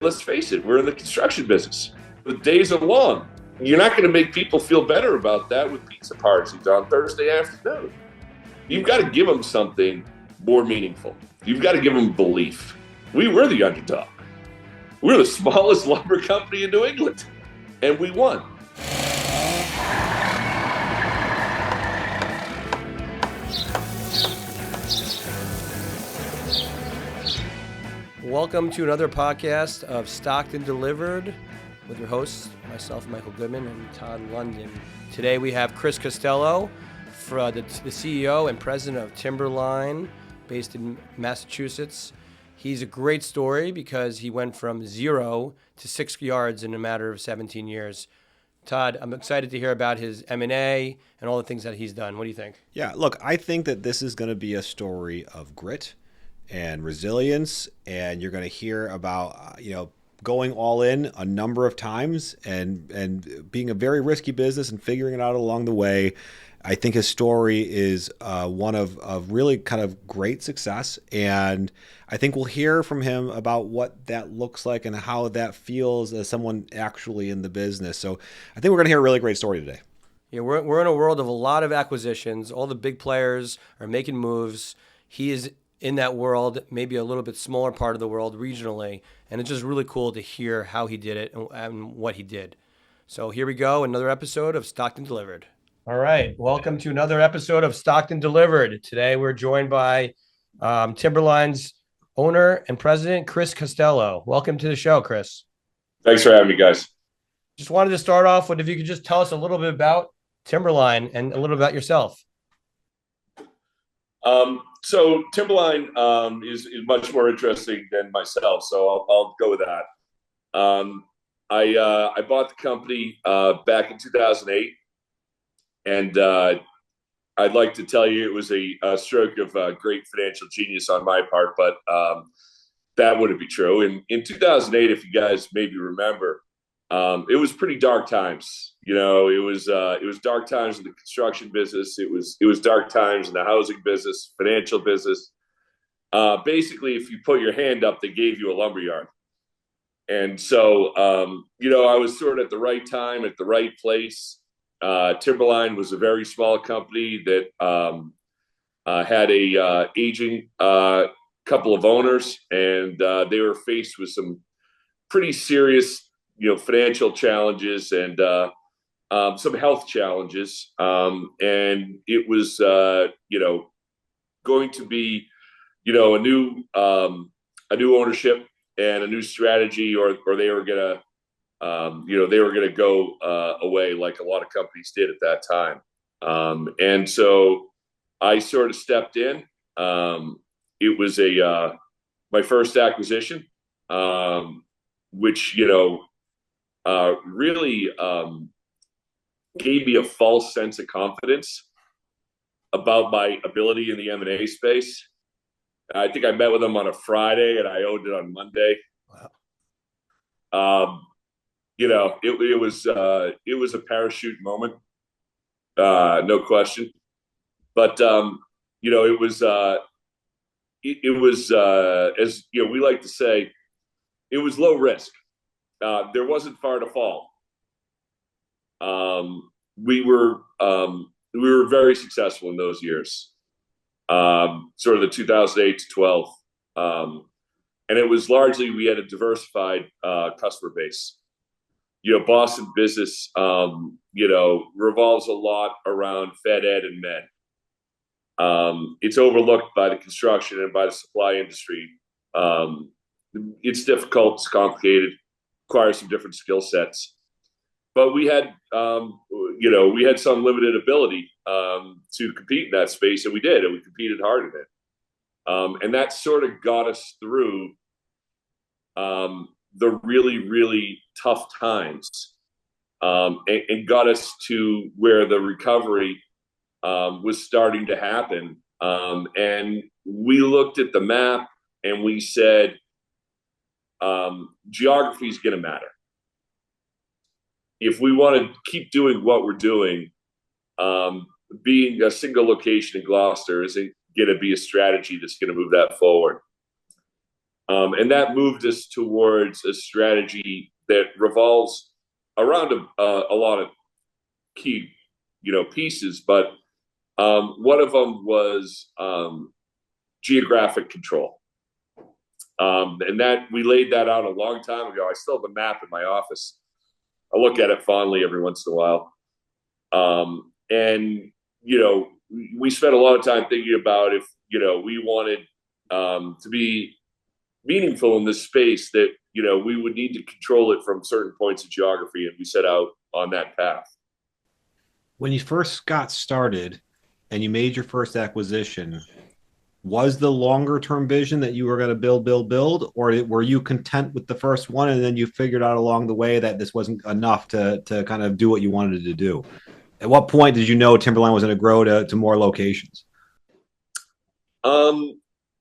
let's face it, we're in the construction business. The days are long. You're not going to make people feel better about that with pizza parties on Thursday afternoon. You've got to give them something more meaningful. You've got to give them belief. We were the underdog. We're the smallest lumber company in New England, and we won. Welcome to another podcast of Stocked and Delivered with your hosts, myself, Michael Goodman, and Todd London. Today we have Chris Costello, the CEO and President of Timberline, based in Massachusetts. He's a great story because he went from 0 to 6 yards in a matter of 17 years. Todd, I'm excited to hear about his M&A and all the things that he's done. What do you think? Yeah, look, I think that this is going to be a story of grit and resilience, and you're going to hear about going all in a number of times and being a very risky business and figuring it out along the way. I think his story is one of really kind of great success, and I think we'll hear from him about what that looks like and how that feels as someone actually in the business. So I think we're going to hear a really great story today. Yeah, we're in a world of a lot of acquisitions. All the big players are making moves. He is in that world, maybe a little bit smaller part of the world regionally, and it's just really cool to hear how he did it and what he did. So here we go, another episode of Stocked and Delivered. All right, welcome to another episode of Stocked and Delivered. Today we're joined by Timberline's owner and president, Chris Costello. Welcome to the show, Chris. Thanks for having me, guys. Just wanted to start off with, if you could just tell us a little bit about Timberline and a little about yourself. So Timberline is much more interesting than myself, so I'll go with that. I bought the company back in 2008, and I'd like to tell you it was a stroke of great financial genius on my part, but that wouldn't be true. In 2008, if you guys maybe remember, it was pretty dark times. It was dark times in the construction business. It was dark times in the housing business, financial business. Basically, if you put your hand up, they gave you a lumberyard. And so, I was sort of at the right time, at the right place. Timberline was a very small company that had a aging couple of owners, and they were faced with some pretty serious financial challenges and some health challenges. And it was, going to be, a new ownership and a new strategy, or they were going to go away like a lot of companies did at that time. And so I sort of stepped in. It was my first acquisition, which, really gave me a false sense of confidence about my ability in the M&A space. I think I met with them on a Friday and I owned it on Monday. Wow. It was a parachute moment, no question. But it was as we like to say, it was low risk. There wasn't far to fall. We were very successful in those years, sort of the 2008 to 12. And it was largely, we had a diversified customer base. Boston business, revolves a lot around Fed Ed and Med. It's overlooked by the construction and by the supply industry. It's difficult, it's complicated, requires some different skill sets. But we had, some limited ability to compete in that space, and we did, and we competed hard in it. And that sort of got us through the really, really tough times, and got us to where the recovery was starting to happen. And we looked at the map and we said, geography is going to matter. If we want to keep doing what we're doing, being a single location in Gloucester isn't going to be a strategy that's going to move that forward. And that moved us towards a strategy that revolves around a lot of key, pieces. But one of them was geographic control. And that we laid that out a long time ago. I still have a map in my office. I look at it fondly every once in a while. And, we spent a lot of time thinking about if, we wanted to be meaningful in this space, that, we would need to control it from certain points of geography. And we set out on that path. When you first got started and you made your first acquisition, was the longer term vision that you were going to build, or were you content with the first one and then you figured out along the way that this wasn't enough to kind of do what you wanted to do? At what point did you know Timberline was going to grow to more locations?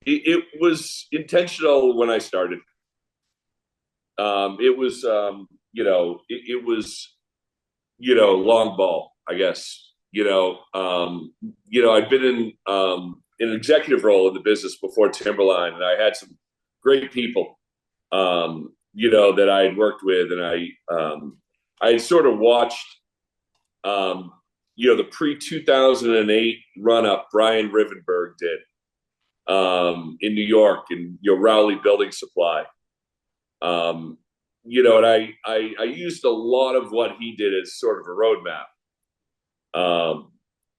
It was intentional when I started. It was, it was, long ball, I guess. I'd been in an executive role in the business before Timberline, and I had some great people, that I had worked with, and I had sort of watched, the pre-2008 run-up Brian Rivenberg did in New York, and Rowley Building Supply. And I used a lot of what he did as sort of a roadmap.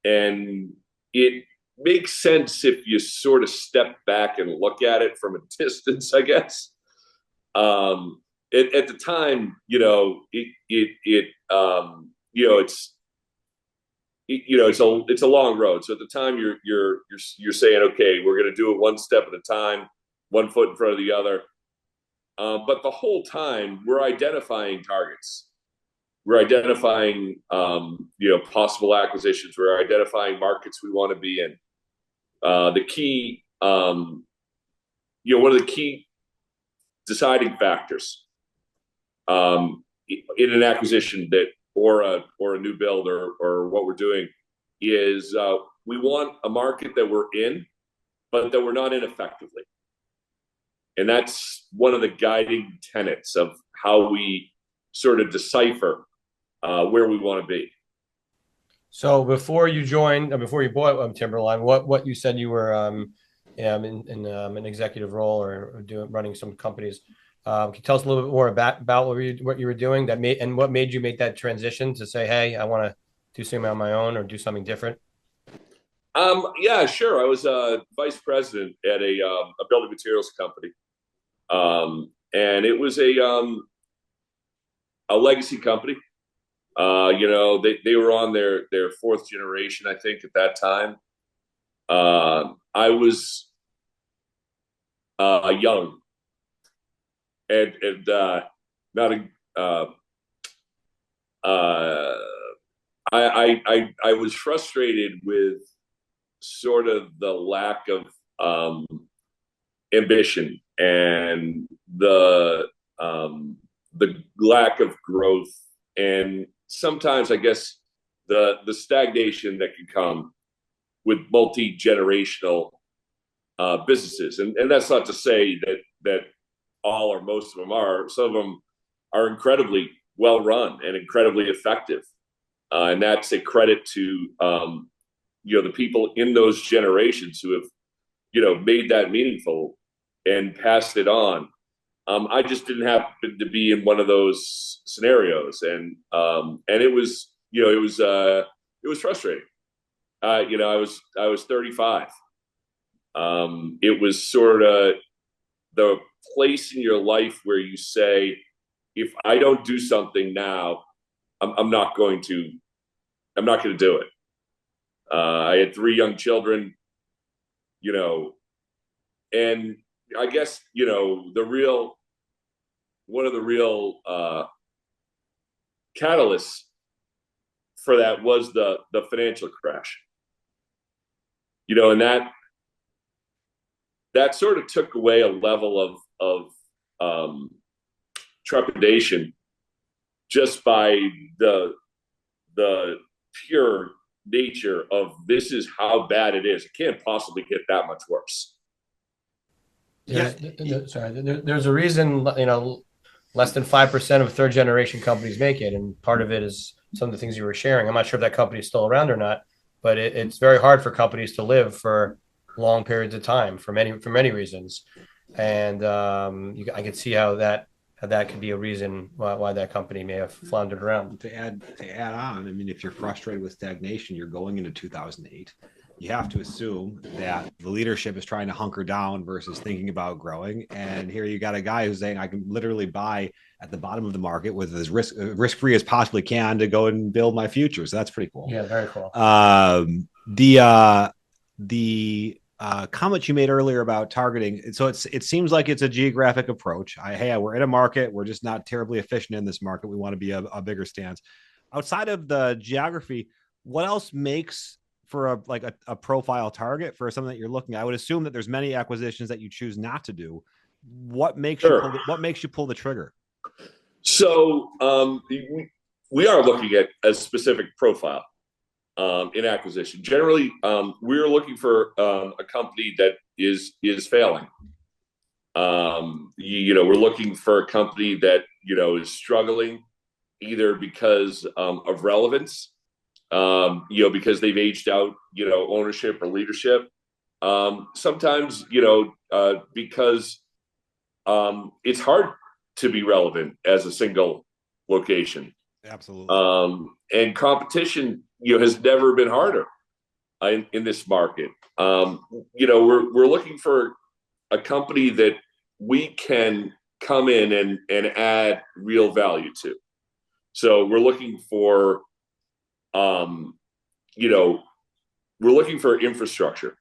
And it makes sense if you sort of step back and look at it from a distance, I guess. At the time, it's a long road. So at the time, you're saying, okay, we're going to do it one step at a time, one foot in front of the other. But the whole time, we're identifying targets. We're identifying, possible acquisitions. We're identifying markets we want to be in. The key, one of the key deciding factors in an acquisition or a new build or what we're doing is we want a market that we're in, but that we're not in effectively. And that's one of the guiding tenets of how we sort of decipher where we want to be. So before you bought Timberline, what you said you were in an executive role or running some companies. Can you tell us a little bit more about what you were doing what made you make that transition to say, hey, I want to do something on my own or do something different? Yeah, sure. I was a vice president at a building materials company. And it was a legacy company. They were on their fourth generation, I think, at that time. I was young and not I was frustrated with sort of the lack of ambition and the lack of growth, and sometimes I guess the stagnation that can come with multi-generational businesses. And that's not to say that all or most of them are. Some of them are incredibly well run and incredibly effective. And that's a credit to the people in those generations who have made that meaningful and passed it on. I just didn't happen to be in one of those scenarios, and it was it was frustrating. I was 35. It was sort of the place in your life where you say, if I don't do something now, I'm not going to do it. I had 3 young children, and I guess, one of the real catalysts for that was the financial crash, and that sort of took away a level of trepidation just by the pure nature of this is how bad it is. It can't possibly get that much worse. There's a reason, less than 5% of third generation companies make it. And part of it is some of the things you were sharing. I'm not sure if that company is still around or not, but it's very hard for companies to live for long periods of time for many reasons. And I can see how that could be a reason why that company may have floundered around. To add on, I mean, if you're frustrated with stagnation, you're going into 2008. You have to assume that the leadership is trying to hunker down versus thinking about growing. And here you got a guy who's saying, I can literally buy at the bottom of the market with as risk-free as possibly can to go and build my future. So that's pretty cool. Yeah, very cool. The comment you made earlier about targeting. So it seems like it's a geographic approach. We're in a market. We're just not terribly efficient in this market. We want to be a bigger stance. Outside of the geography, what else makes for a profile target for something that you're looking at? I would assume that there's many acquisitions that you choose not to do. What makes you pull the trigger? So we are looking at a specific profile in acquisition. Generally, we're looking for a company that is failing. We're looking for a company that is struggling either because of relevance, because they've aged out, ownership or leadership. Sometimes, because it's hard to be relevant as a single location. Absolutely. And competition, has never been harder in this market. We're looking for a company that we can come in and add real value to. So we're looking for, we're looking for infrastructure,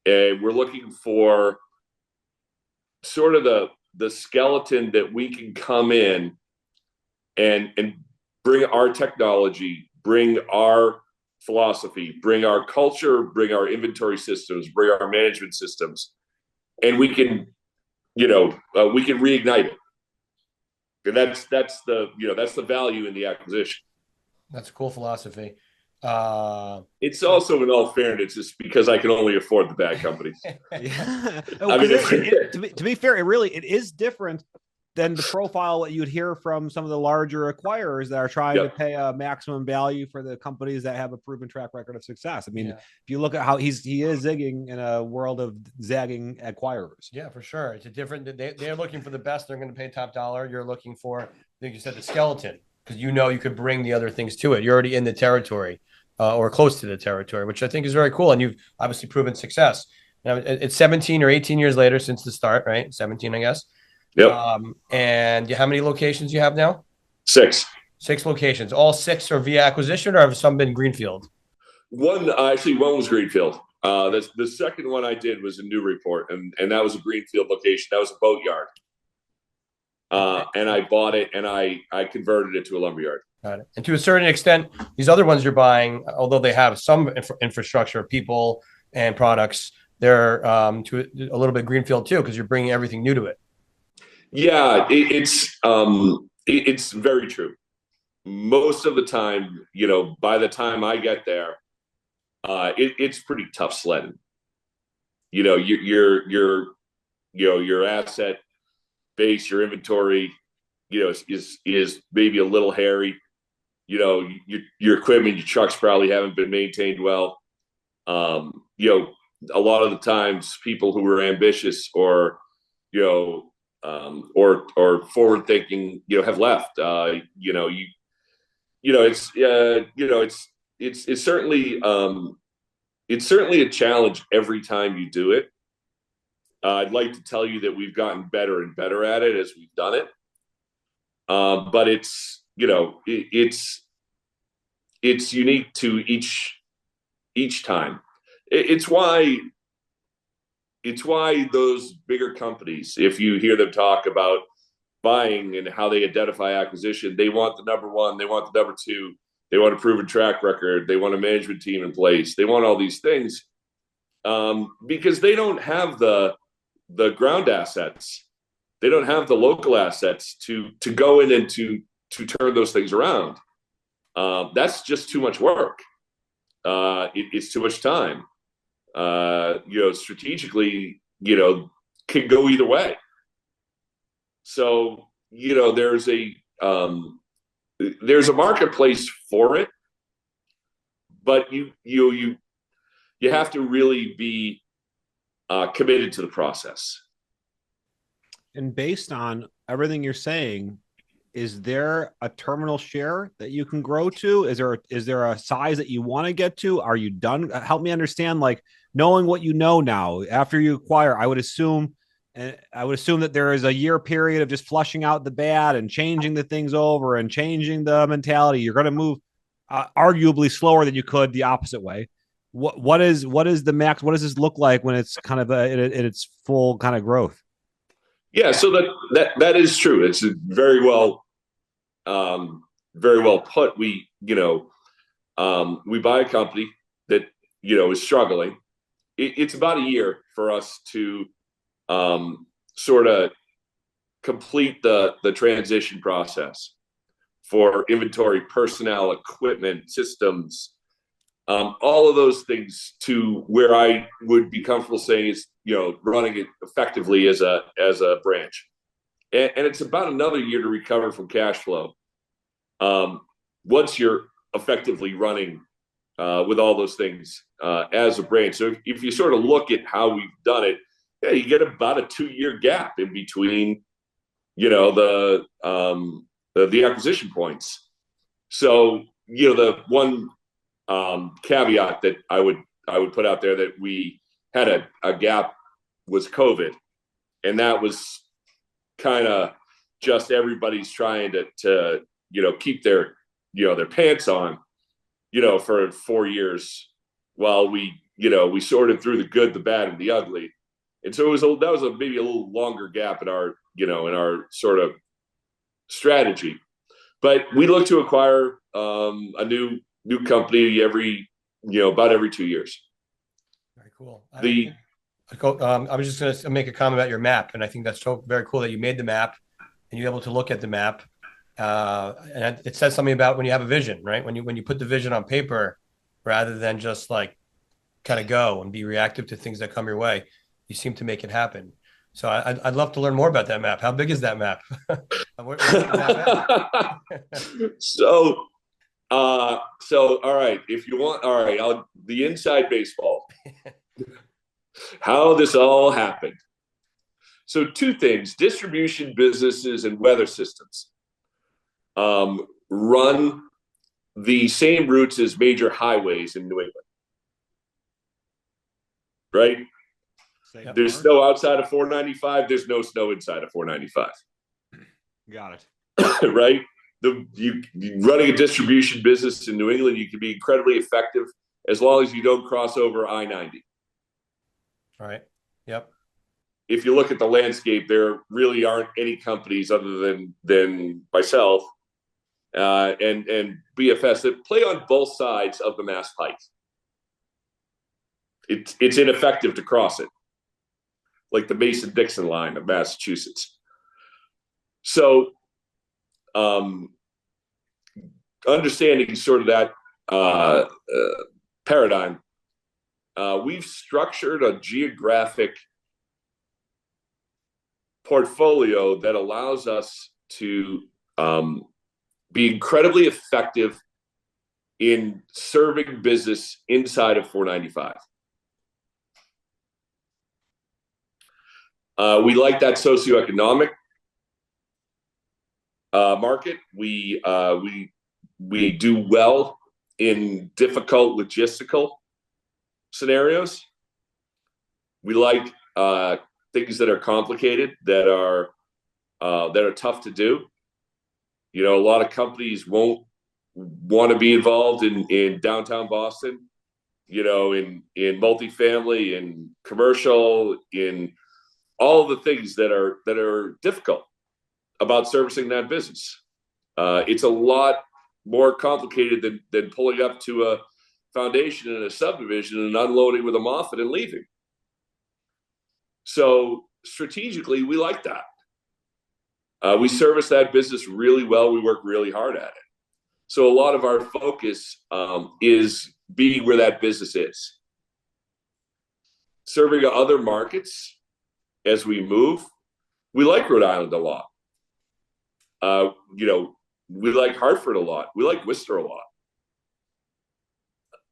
and we're looking for sort of the skeleton that we can come in and bring our technology, bring our philosophy, bring our culture, bring our inventory systems, bring our management systems, and we can reignite it. And that's the value in the acquisition. That's a cool philosophy. It's also, in all fairness, just because I can only afford the bad companies. Yeah. To be fair, it is different than the profile that you'd hear from some of the larger acquirers that are trying to pay a maximum value for the companies that have a proven track record of success. I mean, if you look at how he is zigging in a world of zagging acquirers. Yeah, for sure. It's a different. They're looking for the best. They're going to pay top dollar. You're looking for, I think you said, the skeleton, because you could bring the other things to it. You're already in the territory or close to the territory, which I think is very cool. And you've obviously proven success. Now, it's 17 or 18 years later since the start, right? 17, I guess. Yep. And how many locations you have now? 6. 6 locations. All 6 are via acquisition, or have some been greenfield? One was greenfield. The second one I did was in Newburyport, and that was a greenfield location. That was a boat yard. And I bought it and I converted it to a lumberyard. Got it. And to a certain extent, these other ones you're buying, although they have some infrastructure, people and products, they're to a little bit greenfield too, because you're bringing everything new to it. Yeah, it's very true. Most of the time, by the time I get there, it's pretty tough sledding. Your asset base, your inventory, is maybe a little hairy. Your equipment, your trucks probably haven't been maintained well. A lot of the times, people who are ambitious or forward thinking, have left. It's certainly a challenge every time you do it. I'd like to tell you that we've gotten better and better at it as we've done it. But it's unique to each time. It's why those bigger companies, if you hear them talk about buying and how they identify acquisition, they want the number one, they want the number two, they want a proven track record, they want a management team in place, they want all these things, because they don't have the ground assets, they don't have the local assets to go in and to turn those things around. That's just too much work. It's too much time. Strategically, can go either way. So, there's a marketplace for it, but you have to really be committed to the process. And based on everything you're saying, is there a terminal share that you can grow to? Is there a size that you want to get to? Are you done? Help me understand, like, knowing what you know now after you acquire. I would assume that there is a year period of just flushing out the bad and changing the things over and changing the mentality. You're going to move arguably slower than you could the opposite way. What is the max? What does this look like when it's kind of in its full kind of growth? Yeah, so that is true. It's very well put. We buy a company that is struggling. It's about a year for us to sort of complete the transition process for inventory, personnel, equipment, systems, all of those things to where I would be comfortable saying is running it effectively as a branch, and it's about another year to recover from cash flow. Once you're effectively running with all those things as a branch. So if you sort of look at how we've done it, yeah, you get about a 2-year gap in between, the acquisition points. So, the one caveat that I would put out there that we had a gap was COVID. And that was kind of just everybody's trying to keep their pants on, for 4 years while we sorted through the good, the bad, and the ugly. And so that was maybe a little longer gap in our sort of strategy. But we look to acquire a new company about every 2 years. Very cool. I was just going to make a comment about your map, and I think that's so very cool that you made the map and you're able to look at the map. And it says something about when you have a vision, right? When you put the vision on paper, rather than just like kind of go and be reactive to things that come your way, you seem to make it happen. So I'd love to learn more about that map. How big is that map? Where's the map at? So all right, if you want, all right, the inside baseball, how this all happened. So 2 things: distribution businesses and weather systems run the same routes as major highways in New England, right? There's snow outside of 495. There's no snow inside of 495. Got it. Right? You running a distribution business in New England, you can be incredibly effective as long as you don't cross over I-90. All right. Yep. If you look at the landscape, there really aren't any companies other than myself and BFS that play on both sides of the Mass Pike. It's ineffective to cross it, like the Mason-Dixon line of Massachusetts. So, understanding sort of that paradigm, we've structured a geographic portfolio that allows us to be incredibly effective in serving business inside of 495. We like that socioeconomic market. We do well in difficult logistical scenarios. We like things that are complicated, that are tough to do. A lot of companies won't want to be involved in downtown Boston, in multifamily, in commercial, in all the things that are difficult about servicing that business. It's a lot more complicated than pulling up to a foundation in a subdivision and unloading with a Moffett and leaving. So strategically, we like that. We service that business really well. We work really hard at it. So a lot of our focus is being where that business is, serving other markets as we move. We like Rhode Island a lot. We like Hartford a lot. We like Worcester a lot.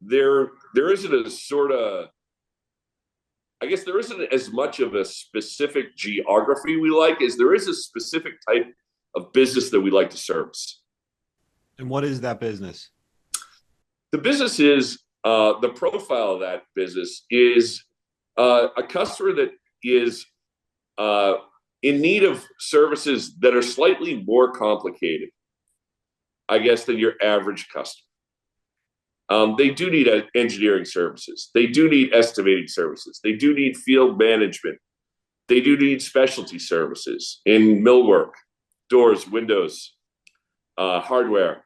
There isn't a sort of, I guess there isn't as much of a specific geography we like as there is a specific type of business that we like to service. And what is that business? The business is, the profile of that business is a customer that is in need of services that are slightly more complicated, I guess, than your average customer. They do need engineering services. They do need estimating services. They do need field management. They do need specialty services in millwork, doors, windows, hardware.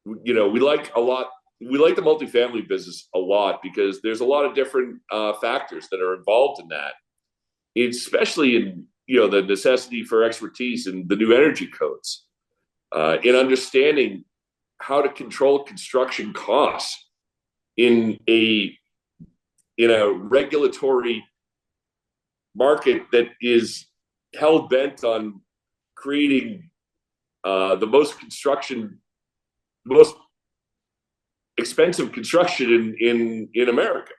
We like the multifamily business a lot because there's a lot of different factors that are involved in that, especially in the necessity for expertise in the new energy codes, in understanding how to control construction costs in a regulatory market that is hell bent on creating the most expensive construction in America.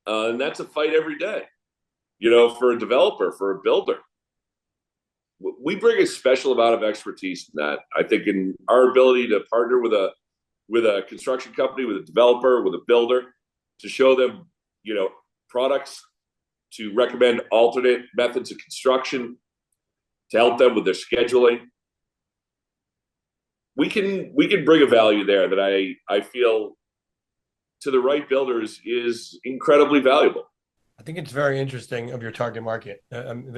And that's a fight every day, for a developer, for a builder. We bring a special amount of expertise in that. I think in our ability to partner with a construction company, with a developer, with a builder, to show them, products, to recommend alternate methods of construction, to help them with their scheduling. We can bring a value there that I feel to the right builders is incredibly valuable. I think it's very interesting of your target market. I'm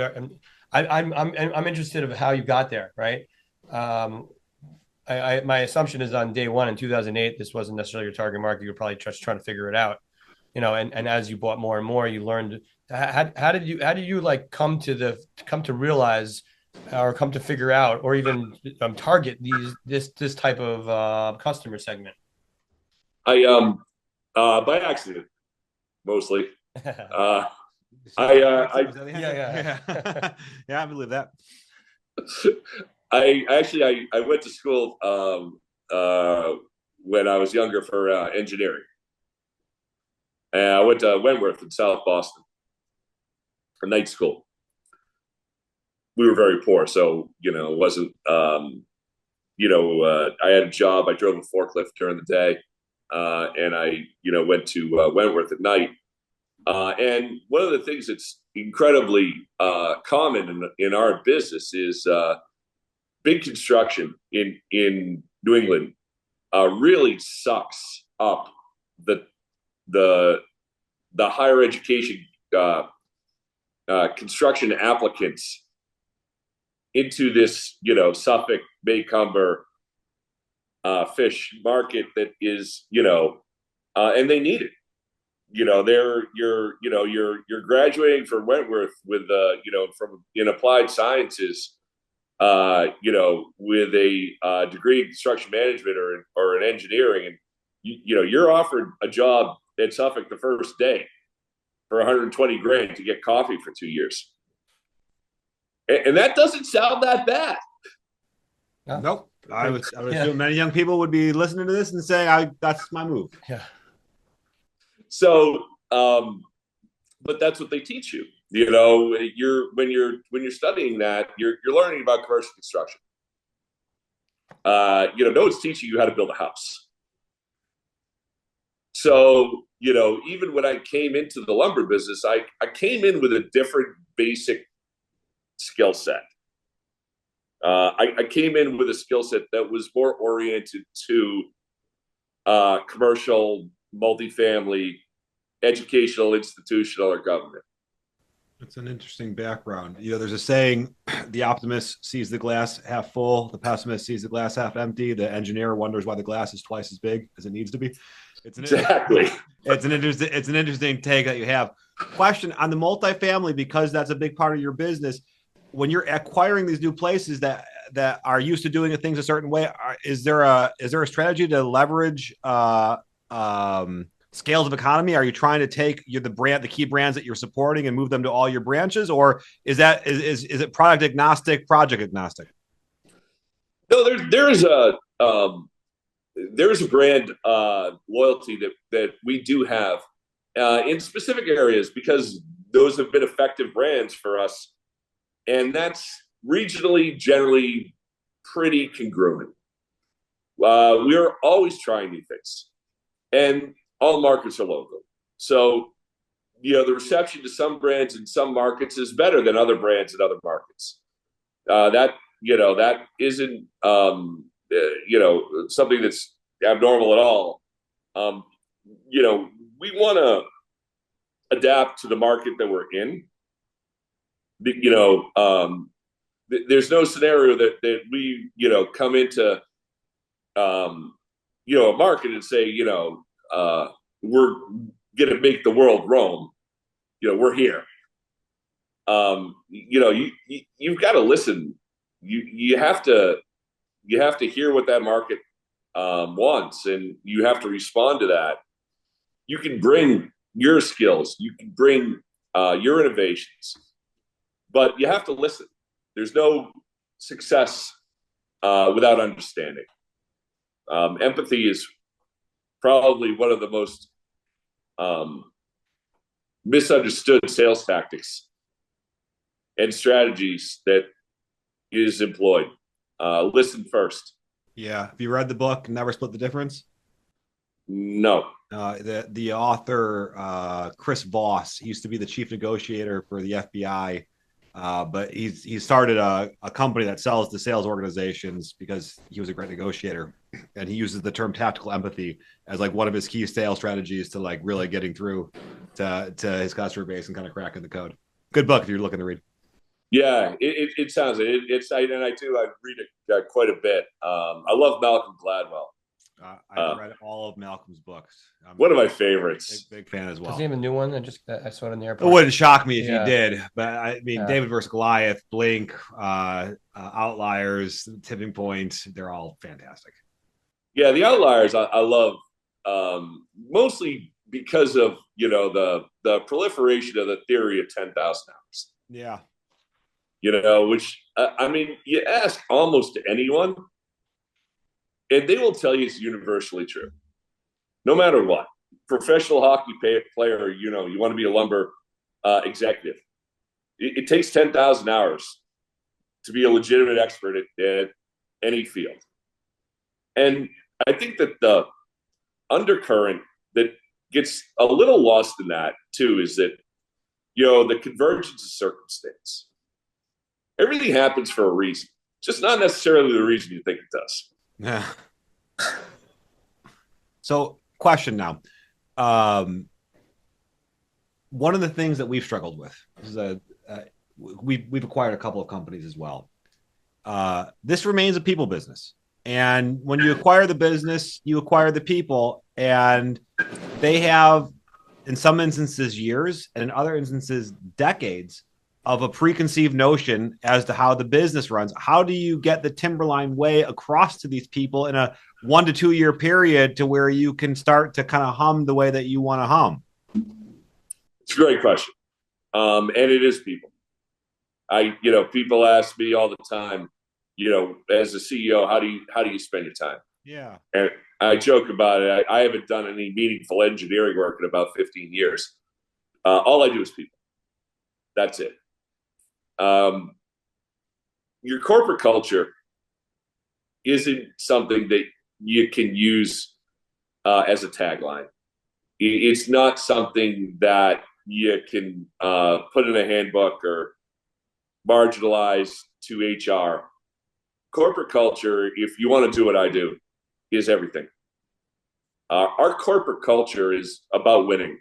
interested of how you got there, right? My assumption is on day one in 2008, this wasn't necessarily your target market. You were probably just trying to figure it out, and as you bought more and more, you learned. How did you like come to realize or come to figure out or even target this type of customer segment? By accident, mostly. Yeah, I believe that. I went to school when I was younger for engineering, and I went to Wentworth in South Boston, a night school. We were very poor, so it wasn't. I had a job. I drove a forklift during the day, and I went to Wentworth at night. And one of the things that's incredibly common in our business is big construction in New England really sucks up the higher education construction applicants into this Suffolk, Maycomber fish market that is and they need it. You're graduating from Wentworth with in applied sciences, with a degree in construction management or in engineering, and you're offered a job at Suffolk the first day for $120,000 to get coffee for 2 years, and that doesn't sound that bad. Nope. I would assume many young people would be listening to this and saying, "That's my move." Yeah. So, but that's what they teach you. When you're studying that, you're learning about commercial construction. No one's teaching you how to build a house. So, even when I came into the lumber business, I came in with a different basic skill set. I came in with a skill set that was more oriented to commercial, multifamily, educational, institutional, or government. That's an interesting background. There's a saying, the optimist sees the glass half full, the pessimist sees the glass half empty, the engineer wonders why the glass is twice as big as it needs to be. Exactly. It's an interesting take that you have. Question on the multifamily, because that's a big part of your business. When you're acquiring these new places that are used to doing things a certain way, is there a strategy to leverage scales of economy? Are you trying to take the key brands that you're supporting and move them to all your branches, or is it product agnostic, project agnostic? No, there's a brand loyalty that we do have in specific areas because those have been effective brands for us, and that's regionally generally pretty congruent. We are always trying new things, and all markets are local. So, the reception to some brands in some markets is better than other brands in other markets. That isn't something that's abnormal at all. We want to adapt to the market that we're in. There's no scenario that we come into a market and say we're gonna make the world roam. We're here. You've got to listen. You have to hear what that market wants, and you have to respond to that. You can bring your skills, you can bring your innovations, but you have to listen. There's no success without understanding. Empathy is probably one of the most misunderstood sales tactics and strategies that is employed. Listen first. Yeah. Have you read the book Never Split the Difference? No. The author, Chris Voss, he used to be the chief negotiator for the FBI, but he started a company that sells to sales organizations because he was a great negotiator, and he uses the term tactical empathy as like one of his key sales strategies to like really getting through to his customer base and kind of cracking the code. Good book if you're looking to read. Yeah, it sounds it. I read it quite a bit. I love Malcolm Gladwell. I've read all of Malcolm's books. One of my favorites. Big fan as well. Does he have a new one? I saw it in the airport. It wouldn't shock me if he did, but I mean, David versus Goliath, Blink, Outliers, Tipping Point, they're all fantastic. Yeah, the Outliers I love mostly because of the proliferation of the theory of 10,000 hours. Yeah. Which I mean, you ask almost anyone, and they will tell you it's universally true. No matter what, professional hockey player, you want to be a lumber executive. It takes 10,000 hours to be a legitimate expert at any field. And I think that the undercurrent that gets a little lost in that too is that, the convergence of circumstance. Everything happens for a reason, just not necessarily the reason you think it does. Yeah. So, question now. One of the things that we've struggled with is we've acquired a couple of companies as well. This remains a people business, and when you acquire the business, you acquire the people, and they have, in some instances, years, and in other instances, decades of a preconceived notion as to how the business runs. How do you get the Timberline way across to these people in a 1 to 2 year period to where you can start to kind of hum the way that you want to hum? It's a great question. And it is people. People ask me all the time, as a CEO, how do you spend your time? Yeah. And I joke about it. I haven't done any meaningful engineering work in about 15 years. All I do is people. That's it. Your corporate culture isn't something that you can use as a tagline. It's not something that you can put in a handbook or marginalize to HR. Corporate culture, if you want to do what I do, is everything. Our corporate culture is about winning.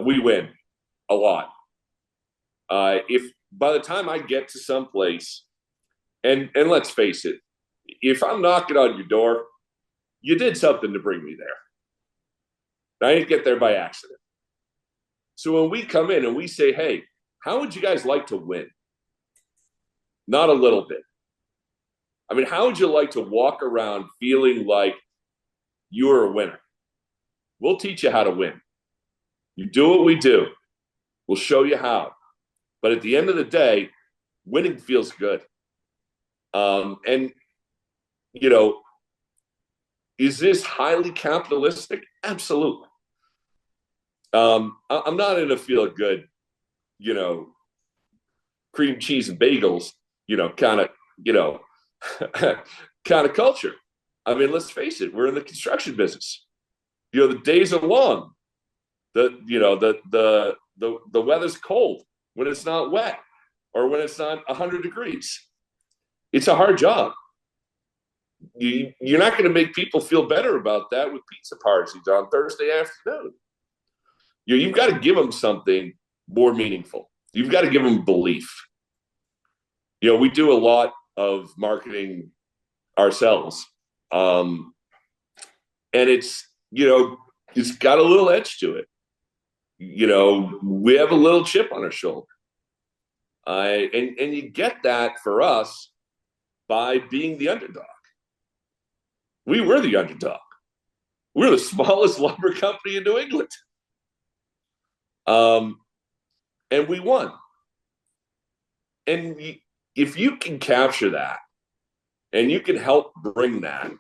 We win a lot. If by the time I get to some place, and let's face it, if I'm knocking on your door, you did something to bring me there. I didn't get there by accident. So when we come in and we say, hey, how would you guys like to win? Not a little bit. I mean, how would you like to walk around feeling like you're a winner? We'll teach you how to win. You do what we do. We'll show you how. But at the end of the day, winning feels good. And, you know, is this highly capitalistic? Absolutely. I'm not in a feel good, you know, cream cheese and bagels, you know, kind of, you know, kind of culture. I mean, let's face it, we're in the construction business. You know, the days are long. The weather's cold when it's not wet or when it's not 100 degrees. It's a hard job. You're not going to make people feel better about that with pizza parties on Thursday afternoon. You've got to give them something more meaningful. You've got to give them belief. You know, we do a lot of marketing ourselves. And it's, you know, it's got a little edge to it. You know, we have a little chip on our shoulder. And you get that for us by being the underdog. We were the underdog. We're the smallest lumber company in New England. And we won. And if you can capture that and you can help bring that,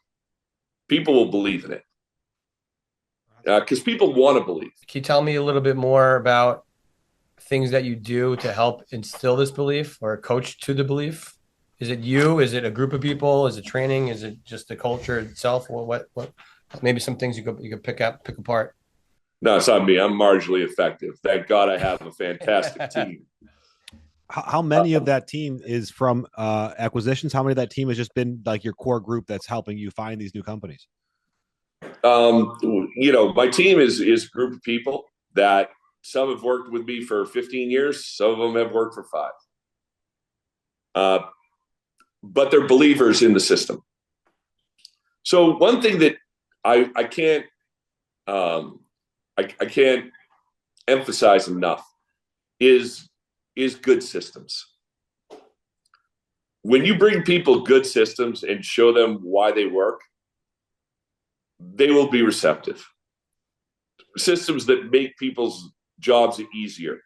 people will believe in it. Because people want to believe. Can you tell me a little bit more about things that you do to help instill this belief or coach to the belief? Is it you? Is it a group of people? Is it training? Is it just the culture itself? What maybe some things you could pick apart? No, it's not me. I'm marginally effective. Thank God I have a fantastic team. How many of that team is from acquisitions? How many of that team has just been like your core group that's helping you find these new companies? You know, my team is a group of people that some have worked with me for 15 years. Some of them have worked for 5. But they're believers in the system. So one thing that I can't I can't emphasize enough is good systems. When you bring people good systems and show them why they work, they will be receptive. Systems that make people's jobs easier,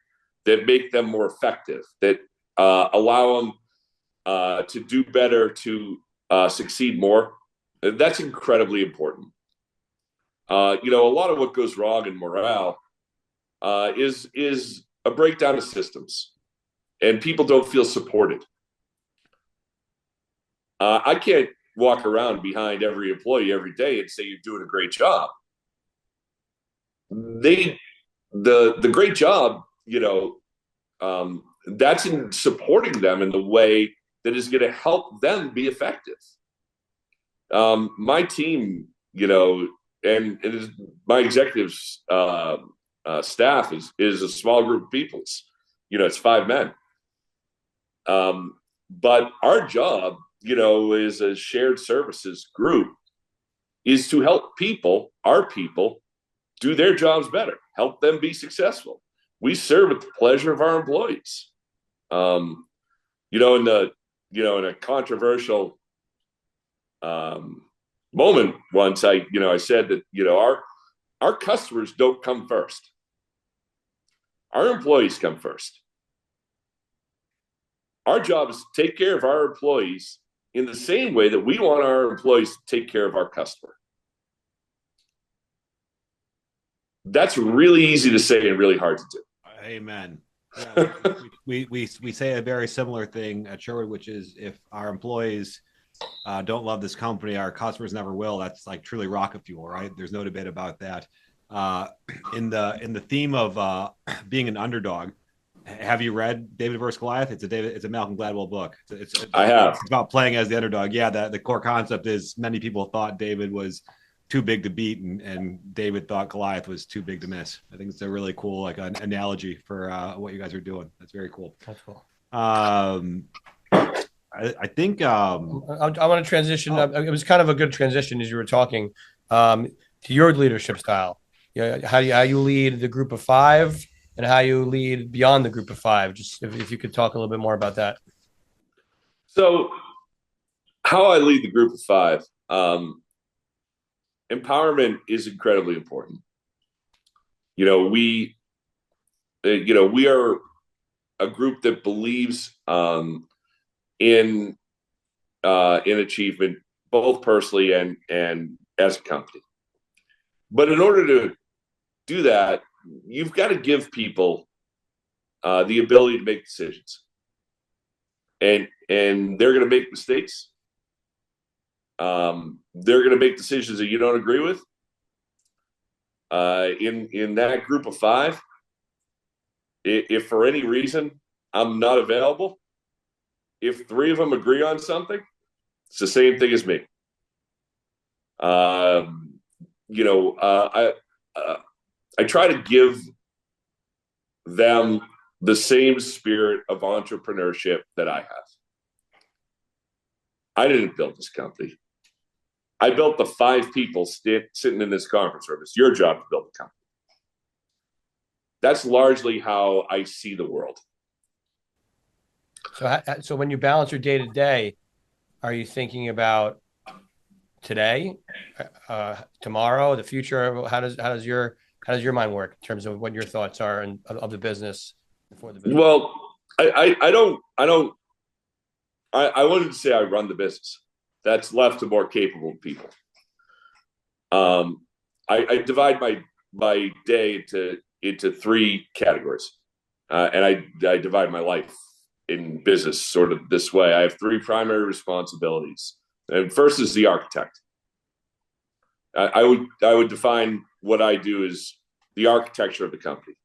that make them more effective, that allow them to do better, to succeed more. That's incredibly important. You know, a lot of what goes wrong in morale is a breakdown of systems, and people don't feel supported. I can't walk around behind every employee every day and say you're doing a great job. The great job, you know, that's in supporting them in the way that is going to help them be effective. My team, you know, and my executive staff is a small group of people. It's 5 men. But our job, you know, is a shared services group, is to help people, our people, do their jobs better, help them be successful. We serve at the pleasure of our employees. You know, in a controversial moment once, I said that, you know, our customers don't come first. Our employees come first. Our job is to take care of our employees in the same way that we want our employees to take care of our customer. That's really easy to say and really hard to do. Amen. Yeah, we say a very similar thing at Sherwood, which is if our employees don't love this company, our customers never will. That's like truly rocket fuel, right? There's no debate about that. In the theme of being an underdog, have you read David vs. Goliath? It's a Malcolm Gladwell book. I have. It's about playing as the underdog. Yeah, the core concept is many people thought David was too big to beat, and David thought Goliath was too big to miss. I think it's a really cool like an analogy for what you guys are doing. That's very cool. That's cool. I think I want to transition. It was kind of a good transition as you were talking to your leadership style. Yeah, how you lead the group of 5 and how you lead beyond the group of 5. Just if you could talk a little bit more about that. So, how I lead the group of 5. Empowerment is incredibly important. We we are a group that believes in achievement, both personally and as a company. But in order to do that, you've got to give people the ability to make decisions, and they're going to make mistakes. They're going to make decisions that you don't agree with. In that group of five, if for any reason I'm not available, if three of them agree on something, it's the same thing as me. I try to give them the same spirit of entrepreneurship that I have. I didn't build this company. I built the five people sitting in this conference room. It's your job to build the company. That's largely how I see the world. So when you balance your day to day, are you thinking about today, tomorrow, the future? How does your mind work in terms of what your thoughts are and of the business before the business? Well, I wouldn't say I run the business. That's left to more capable people. I divide my day into three categories, and I divide my life in business sort of this way. I have three primary responsibilities, and first is the architect. I would define what I do as the architecture of the company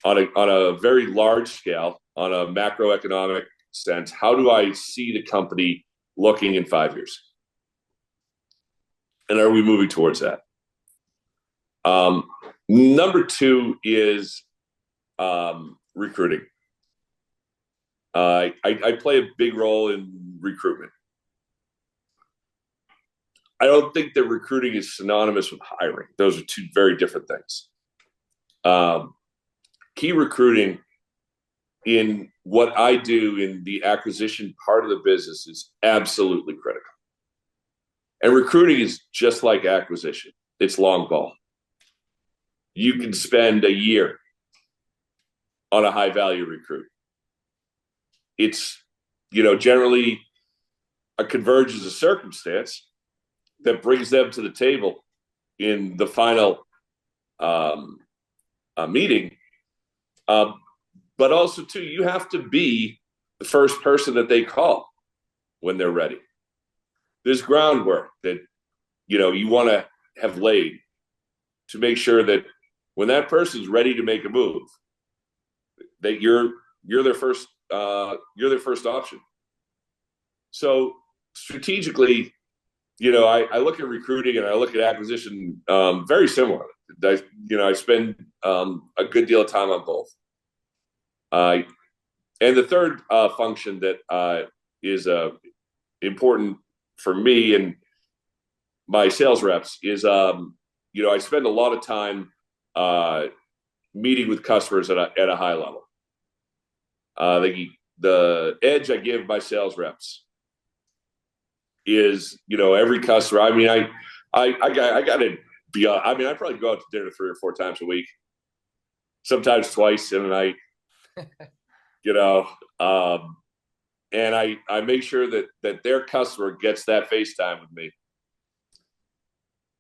on a very large scale, on a macroeconomic sense. How do I see the company looking in 5 years? And are we moving towards that? Number two is recruiting. I play a big role in recruitment. I don't think that recruiting is synonymous with hiring. Those are two very different things. Key recruiting in what I do in the acquisition part of the business is absolutely critical. And recruiting is just like acquisition. It's long ball. You can spend a year on a high value recruit. It's, generally a convergence of circumstance that brings them to the table in the final meeting. But also, too, you have to be the first person that they call when they're ready. There's groundwork that, you want to have laid to make sure that when that person's ready to make a move, that you're their first option. So strategically, I look at recruiting and I look at acquisition very similar. I spend a good deal of time on both. And the third function that is important for me and my sales reps is, I spend a lot of time meeting with customers at a high level. The edge I give my sales reps is, every customer. I mean, I got to be. I probably go out to dinner 3 or 4 times a week, sometimes twice in a night. And I make sure that their customer gets that FaceTime with me.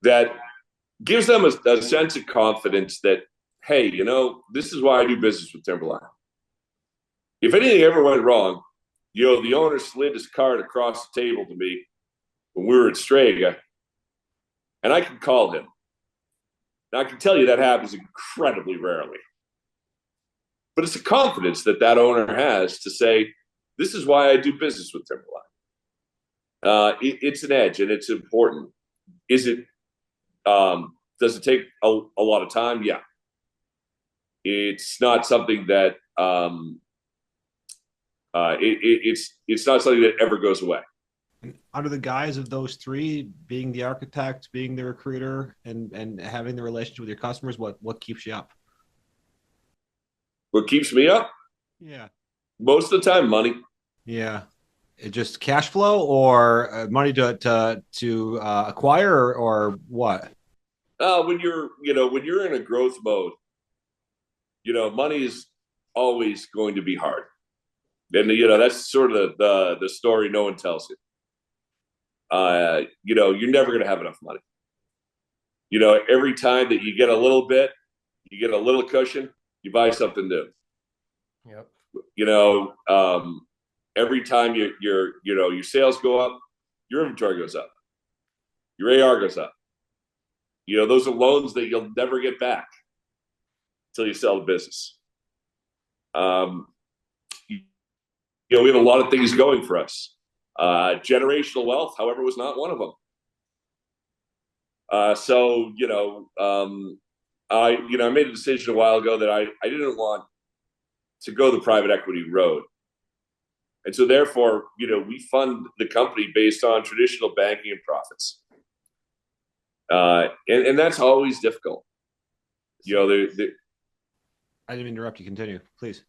That gives them a sense of confidence that, hey, this is why I do business with Timberline. If anything ever went wrong, the owner slid his card across the table to me when we were at Strega, and I can call him. Now, I can tell you that happens incredibly rarely. But it's a confidence that owner has to say, this is why I do business with Timberline. It's an edge, and it's important. Is it? Does it take a lot of time? Yeah. It's not something that it's not something that ever goes away. Under the guise of those three, being the architect, being the recruiter, and having the relationship with your customers, what keeps you up? What keeps me up? Yeah. Most of the time, money. Yeah. It just cash flow or money to acquire or what? When you're in a growth mode, money is always going to be hard. And, that's sort of the story no one tells you. You're never going to have enough money. Every time that you get a little bit, you get a little cushion, you buy something new. Yep. Every time your sales go up, your inventory goes up, your AR goes up. Those are loans that you'll never get back until you sell the business. We have a lot of things going for us. Generational wealth, however, was not one of them. I made a decision a while ago that I didn't want to go the private equity road. And so therefore, we fund the company based on traditional banking and profits. And that's always difficult. I didn't interrupt you. Continue, please.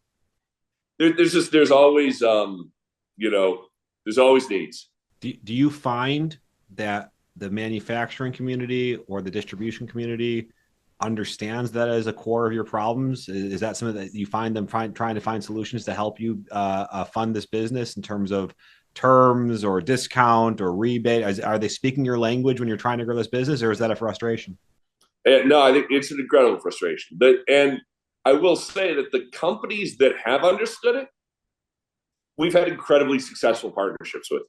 There's always, there's always needs. Do you find that the manufacturing community or the distribution community understands that as a core of your problems? Is that something that you find them trying to find solutions to help you fund this business in terms of terms or discount or rebate? Are they speaking your language when you're trying to grow this business, or is that a frustration? No, I think it's an incredible frustration. And I will say that the companies that have understood it, we've had incredibly successful partnerships with.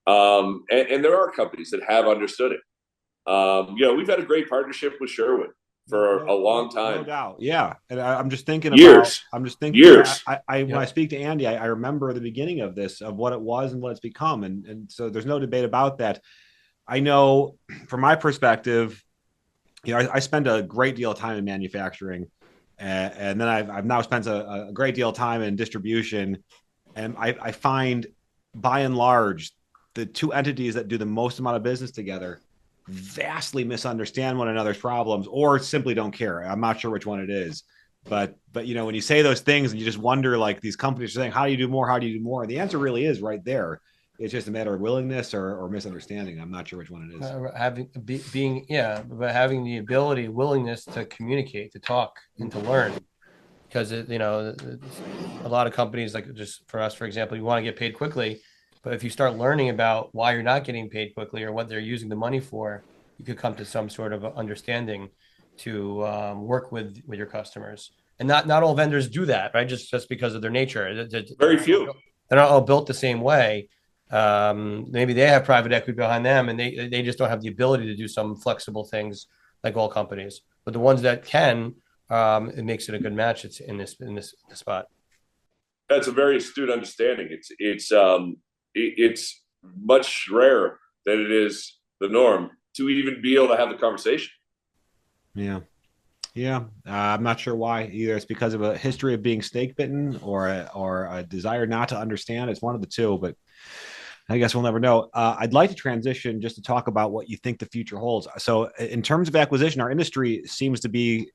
And there are companies that have understood it. We've had a great partnership with Sherwin for a long time. No doubt. Yeah. And I'm just thinking years. When I speak to Andy, I remember the beginning of this, of what it was and what it's become. And so there's no debate about that. I know from my perspective, I spend a great deal of time in manufacturing, and then I've now spent a great deal of time in distribution. And I find by and large, the two entities that do the most amount of business together vastly misunderstand one another's problems or simply don't care. I'm not sure which one it is, but when you say those things and you just wonder, like, these companies are saying, how do you do more? How do you do more? And the answer really is right there. It's just a matter of willingness or misunderstanding. I'm not sure which one it is. But having the ability, willingness to communicate, to talk, and to learn. Because a lot of companies, like just for us, for example, you want to get paid quickly, but if you start learning about why you're not getting paid quickly or what they're using the money for, you could come to some sort of understanding to work with your customers. And not all vendors do that, right? Just because of their nature. Very few. They're not all built the same way. Maybe they have private equity behind them, and they just don't have the ability to do some flexible things like all companies. But the ones that can, it makes it a good match. It's in this spot. That's a very astute understanding. It's much rarer than it is the norm to even be able to have the conversation. Yeah. I'm not sure why either. It's because of a history of being snake bitten or a desire not to understand. It's one of the two, but I guess we'll never know. I'd like to transition just to talk about what you think the future holds. So in terms of acquisition, our industry seems to be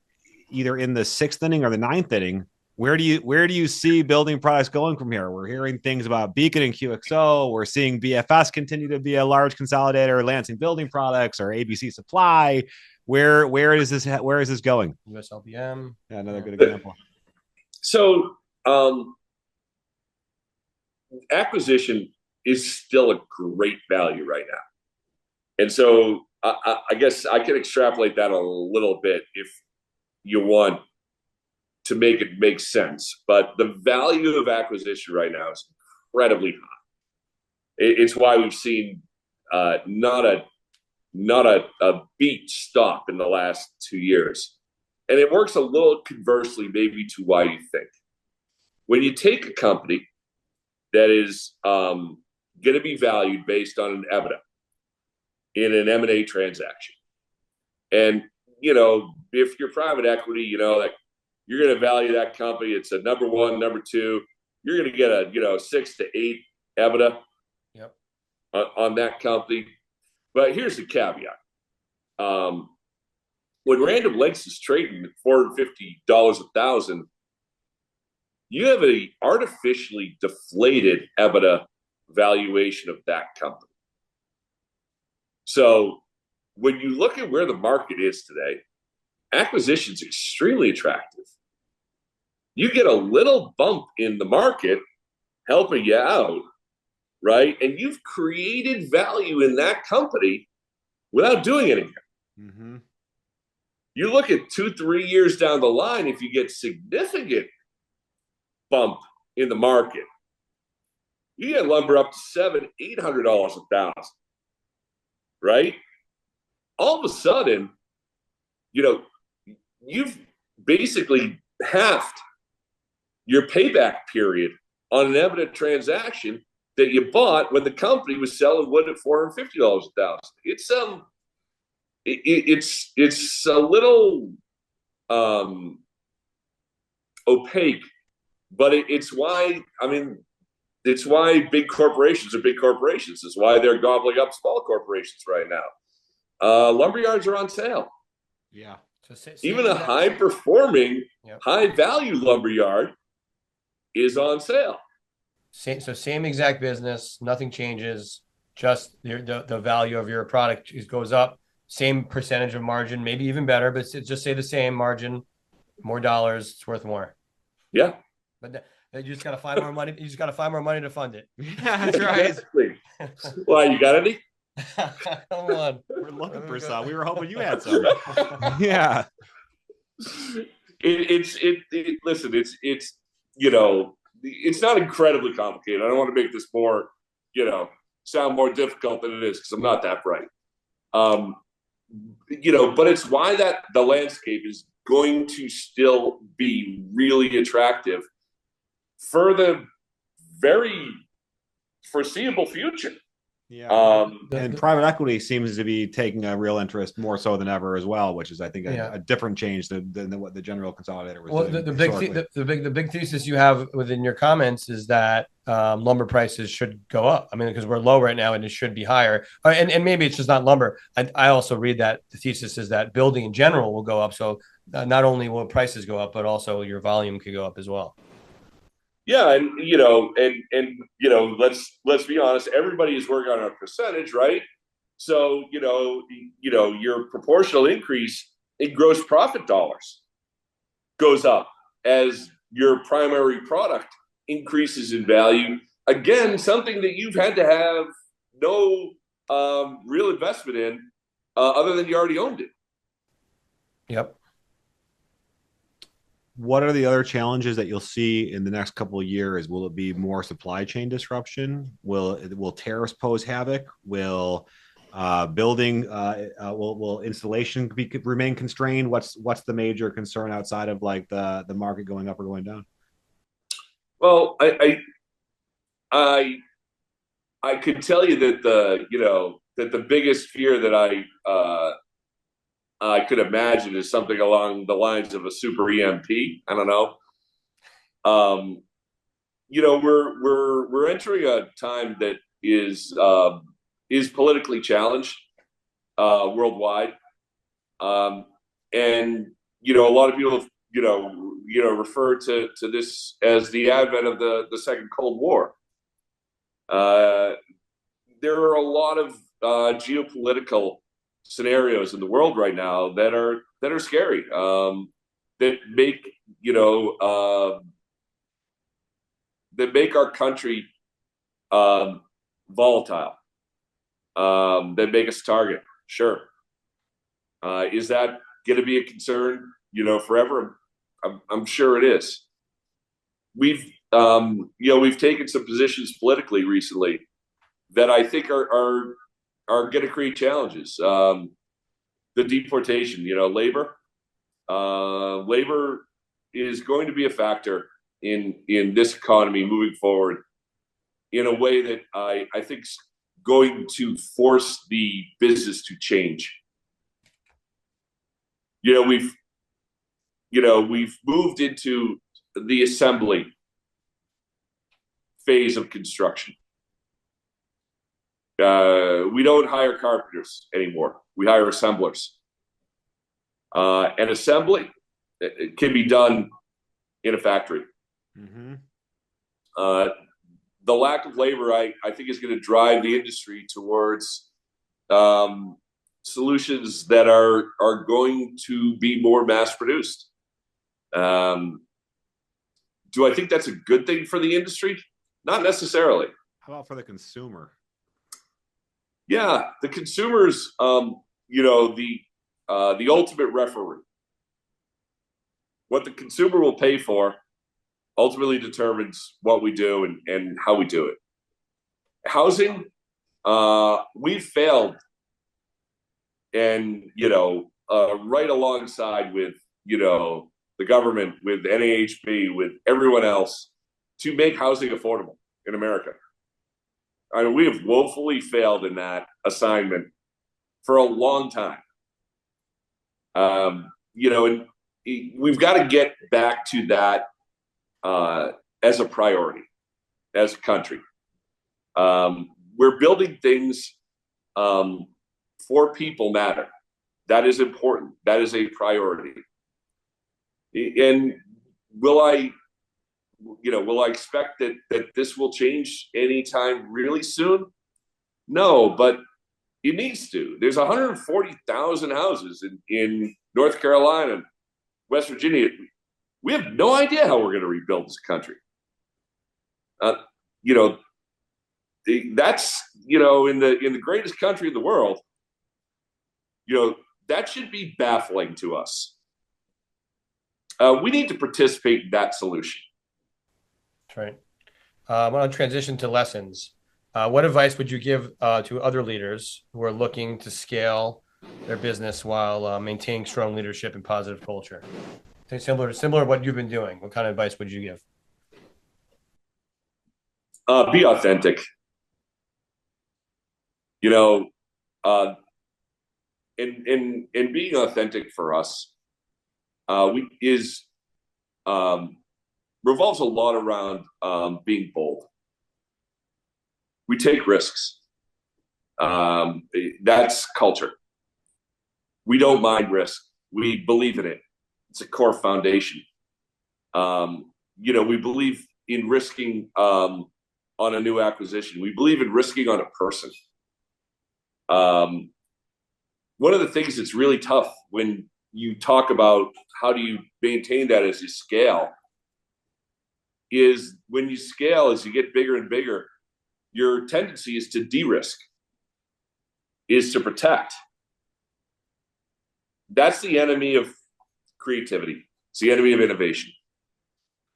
either in the 6th inning or the 9th inning. Where do you see building products going from here? We're hearing things about Beacon and QXO. We're seeing BFS continue to be a large consolidator, Lansing Building Products or ABC Supply. Where is this going? USLBM. Yeah, another good example. So acquisition is still a great value right now. And so I guess I can extrapolate that a little bit if you want to make it make sense. But the value of acquisition right now is incredibly high. It's why we've seen not a beat stop in the last 2 years. And it works a little conversely maybe to why you think. When you take a company that is going to be valued based on an EBITDA in an M&A transaction, and, if you're private equity, like, you're going to value that company. It's a number one, number two. You're going to get a 6 to 8 EBITDA on that company. But here's the caveat. When Random Lengths is trading at $450 a thousand, you have an artificially deflated EBITDA valuation of that company. So when you look at where the market is today, acquisition's extremely attractive. You get a little bump in the market helping you out, right? And you've created value in that company without doing anything. Mm-hmm. You look at 2-3 years down the line, if you get significant bump in the market, you get lumber up to $700-800 a thousand, right? All of a sudden, you've basically halved your payback period on an evident transaction that you bought when the company was selling wood at $450 a thousand. It's a little opaque, but it's why big corporations are big corporations. It's why they're gobbling up small corporations right now. Lumberyards are on sale. Yeah. So even a high-performing, high-value lumberyard is on sale. Same exact business, nothing changes. Just the value of your product goes up. Same percentage of margin, maybe even better, but just say the same margin, more dollars, it's worth more. Yeah. But you just got to find more money. You just got to find more money to fund it. Yeah, that's right. Exactly. Why, you got any? Come on. We're looking for some. We were hoping you had some. Yeah. Listen, it's not incredibly complicated. I don't want to make this more, sound more difficult than it is, because I'm not that bright. But it's why that the landscape is going to still be really attractive for the very foreseeable future. Yeah. And private equity seems to be taking a real interest more so than ever as well, which is, I think, a different change than what the general consolidator was doing. The big thesis you have within your comments is that lumber prices should go up. I mean, because we're low right now and it should be higher. And maybe it's just not lumber. I also read that the thesis is that building in general will go up. So not only will prices go up, but also your volume could go up as well. Yeah, and let's be honest. Everybody is working on a percentage, right? So your proportional increase in gross profit dollars goes up as your primary product increases in value. Again, something that you've had to have no real investment in, other than you already owned it. Yep. What are the other challenges that you'll see in the next couple of years? Will it be more supply chain disruption? Will tariffs pose havoc? Will installation remain constrained? What's the major concern outside of like the market going up or going down? Well, I could tell you that the biggest fear that I could imagine is something along the lines of a super EMP. I don't know. We're entering a time that is politically challenged worldwide, and a lot of people refer to this as the advent of the second Cold War. There are a lot of geopolitical scenarios in the world right now that are scary, that make our country volatile, that make us a target. Sure. Is that going to be a concern forever? I'm sure it is. We've taken some positions politically recently that I think are going to create challenges. The deportation, labor is going to be a factor in this economy moving forward in a way that I think is going to force the business to change. We've moved into the assembly phase of construction. We don't hire carpenters anymore. We hire assemblers. And assembly, it can be done in a factory. Mm-hmm. The lack of labor, I think, is going to drive the industry towards solutions that are going to be more mass produced. Do I think that's a good thing for the industry? Not necessarily. How about for the consumer? Yeah, the consumers, the ultimate referee. What the consumer will pay for ultimately determines what we do and how we do it. Housing, we've failed, and right alongside with the government, with NAHB, with everyone else, to make housing affordable in America. I mean, we have woefully failed in that assignment for a long time. And we've got to get back to that as a priority, as a country. We're building things for people matter. That is important. That is a priority. And will I expect that this will change anytime really soon? No, but it needs to. There's 140,000 houses in North Carolina, West Virginia. We have no idea how we're going to rebuild this country. That's in the greatest country in the world. That should be baffling to us. We need to participate in that solution. That's right. I want to transition to lessons. What advice would you give to other leaders who are looking to scale their business while maintaining strong leadership and positive culture? Similar to what you've been doing. What kind of advice would you give? Be authentic. And being authentic for us revolves a lot around being bold. We take risks. That's culture. We don't mind risk. We believe in it. It's a core foundation. We believe in risking on a new acquisition. We believe in risking on a person. One of the things that's really tough when you talk about how do you maintain that as you scale is when you scale, as you get bigger and bigger, your tendency is to de-risk, is to protect. That's the enemy of creativity. It's the enemy of innovation.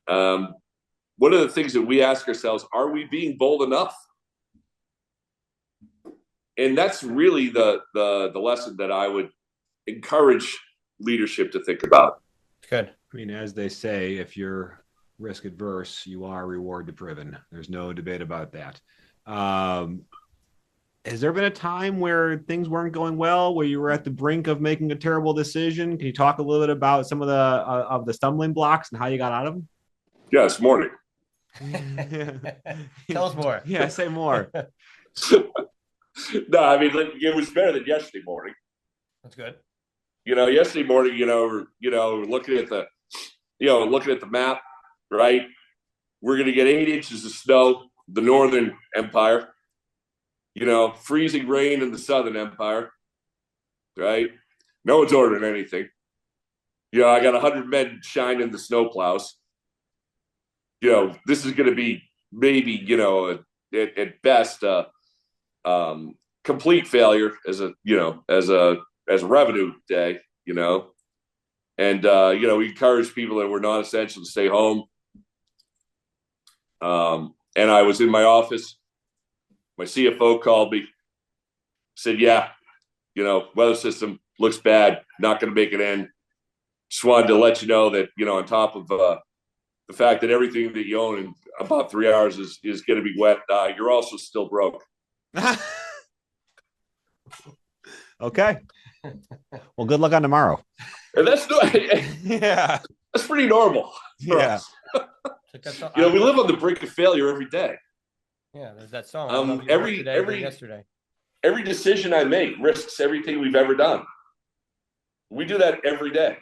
One of the things that we ask ourselves, are we being bold enough? And that's really the lesson that I would encourage leadership to think about. Good. I mean, as they say, if you're risk adverse, you are reward driven. There's no debate about that. Has there been a time where things weren't going well, where you were at the brink of making a terrible decision? Can you talk a little bit about some of the stumbling blocks and how you got out of them? Yeah, this morning. Tell us more. Yeah, say more. No, I mean, it was better than yesterday morning. That's good. Yesterday morning, looking at the map, right? We're going to get 8 inches of snow, the Northern Empire, freezing rain in the Southern Empire, right? No one's ordering anything. I got 100 men shining the snow plows. This is going to be maybe, at best, complete failure as a revenue day, and we encourage people that were non-essential to stay home. And I was in my office. My CFO called me, said, "Yeah, weather system looks bad. Not going to make it in. Just wanted to let you know that on top of the fact that everything that you own in about 3 hours is going to be wet, you're also still broke." Okay. Well, good luck on tomorrow. And that's Yeah. That's pretty normal. Yeah. We live on the brink of failure every day. Yeah, there's that song. Every decision I make risks everything we've ever done. We do that every day.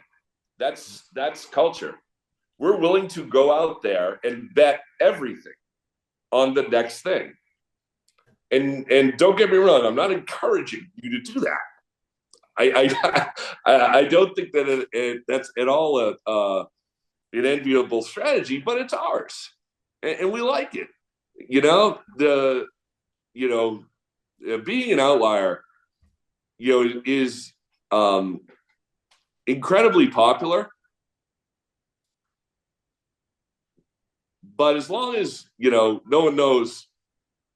That's culture. We're willing to go out there and bet everything on the next thing. And don't get me wrong, I'm not encouraging you to do that. I don't think that that's at all an enviable strategy, but it's ours, and we like it. Being an outlier, is incredibly popular. But as long as no one knows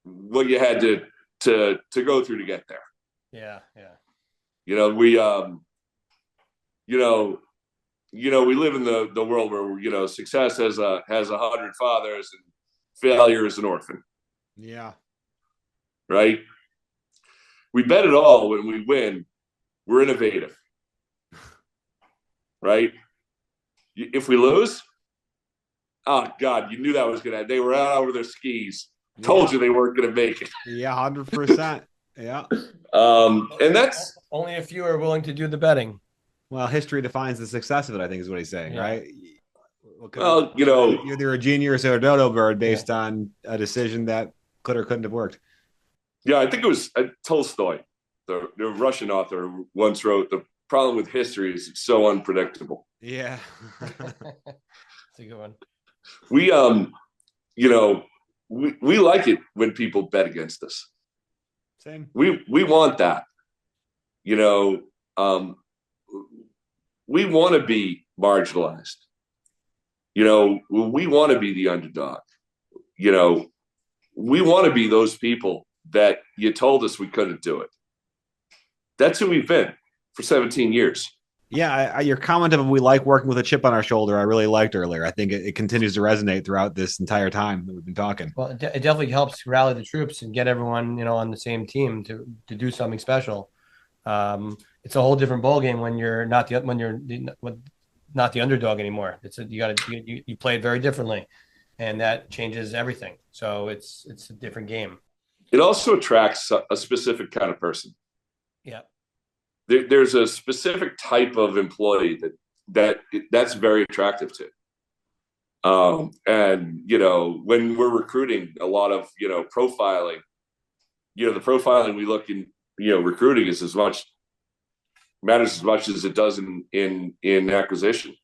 what you had to go through to get there. Yeah, yeah. We we live in the world where success has 100 fathers and failure is an orphan. Yeah. Right. We bet it all. When we win, we're innovative. Right. If we lose, oh God, you knew that was gonna. They were out over their skis. Told you they weren't gonna make it. Yeah, 100%. Yeah. And that's only a few are willing to do the betting. Well, history defines the success of it, I think is what he's saying, right? Well, you're either a genius or a dodo bird based on a decision that could or couldn't have worked. Yeah, I think it was Tolstoy, the Russian author, once wrote, "The problem with history is it's so unpredictable." Yeah. That's a good one. We we like it when people bet against us. Same. We want that. We want to be marginalized. We want to be the underdog. We want to be those people that you told us we couldn't do it. That's who we've been for 17 years. Yeah, your comment of we like working with a chip on our shoulder, I really liked earlier. I think it continues to resonate throughout this entire time that we've been talking. Well, it definitely helps rally the troops and get everyone, on the same team to do something special. It's a whole different ballgame when you're not the underdog anymore. You play it very differently, and that changes everything. So it's a different game. It also attracts a specific kind of person. Yeah. There's a specific type of employee that's very attractive to. And when we're recruiting, a lot of profiling, the profiling we look in recruiting is matters as much as it does in acquisition.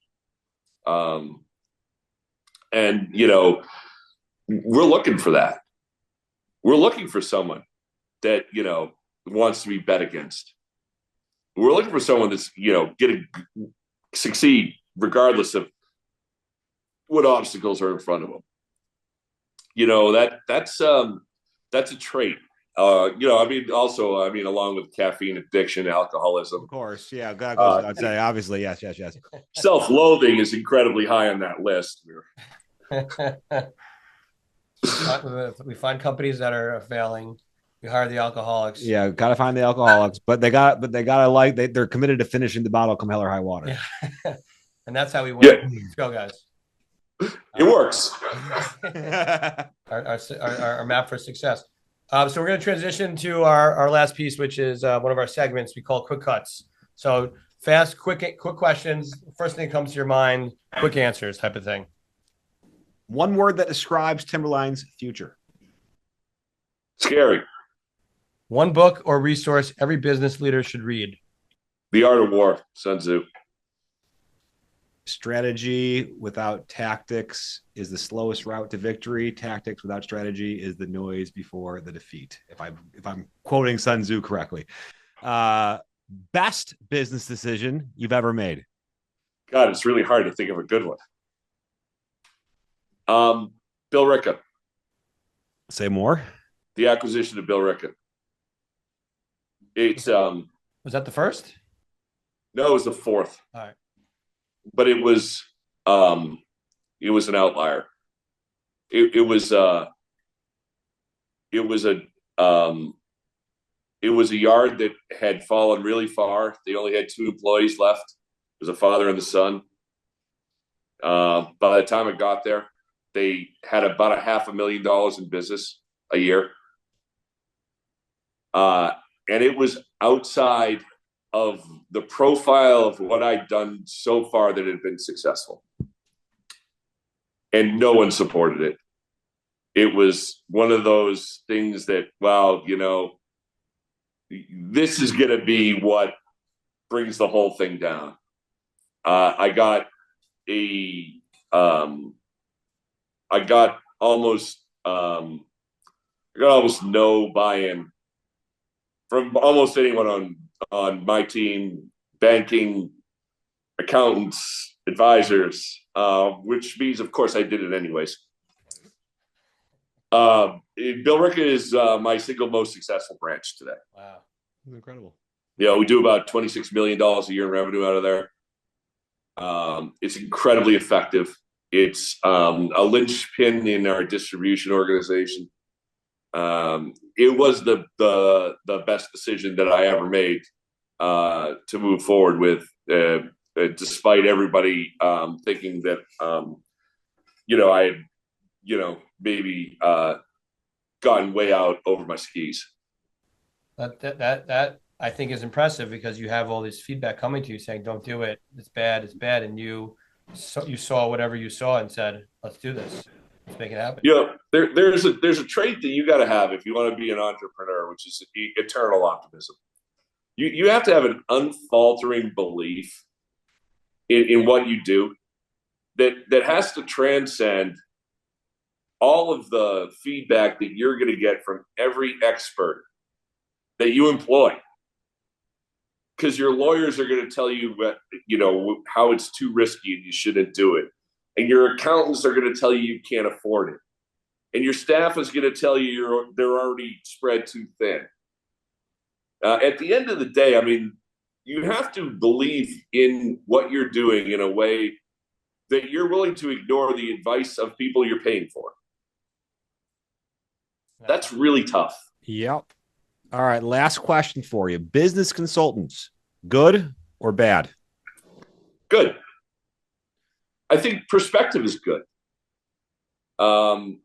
And we're looking for that. We're looking for someone that wants to be bet against. We're looking for someone that's getting succeed regardless of what obstacles are in front of them. That's a trait. Along with caffeine addiction, alcoholism. Of course, yeah. I'd say obviously, yes. Self-loathing is incredibly high on that list. We find companies that are failing. We hire the alcoholics. Yeah, gotta find the alcoholics, but they gotta they're committed to finishing the bottle come hell or high water. Yeah. And that's how we win. Yeah. Let's go, guys. It works. our map for success. So we're going to transition to our last piece, which is one of our segments we call Quick Cuts. So fast, quick questions. First thing that comes to your mind, quick answers type of thing. One word that describes Timberline's future. Scary. One book or resource every business leader should read. The Art of War, Sun Tzu. Strategy without tactics is the slowest route to victory. Tactics without strategy is the noise before the defeat. If I'm quoting Sun Tzu correctly. Best business decision you've ever made. God, it's really hard to think of a good one. Bill Ricca. Say more. The acquisition of Bill Ricca. It's was that the first? No, it was the fourth. All right. But it was an outlier. It was a yard that had fallen really far. They only had 2 employees left. It was a father and the son. By the time it got there, they had about $500,000 in business a year. And it was outside of the profile of what I'd done so far that had been successful. And no one supported it. It was one of those things that, wow, this is going to be what brings the whole thing down. I got almost no buy-in from almost anyone on my team, banking, accountants, advisors, which means, of course, I did it anyways. Bill Rickett is my single most successful branch today. Wow, incredible. We do about $26 million a year in revenue out of there. It's incredibly effective. It's a linchpin in our distribution organization. It was the best decision that I ever made to move forward with, despite everybody thinking that I had maybe gotten way out over my skis. That I think is impressive, because you have all this feedback coming to you saying, "Don't do it. It's bad. It's bad." And you saw whatever you saw and said, "Let's do this. Let's make it happen." There's a trait that you got to have if you want to be an entrepreneur, which is eternal optimism. You have to have an unfaltering belief in what you do that has to transcend all of the feedback that you're going to get from every expert that you employ. Because your lawyers are going to tell you how it's too risky and you shouldn't do it. And your accountants are going to tell you can't afford it. And your staff is going to tell you they're already spread too thin. At the end of the day, you have to believe in what you're doing in a way that you're willing to ignore the advice of people you're paying for. That's really tough. Yep. All right, last question for you. Business consultants, good or bad? Good. I think perspective is good. The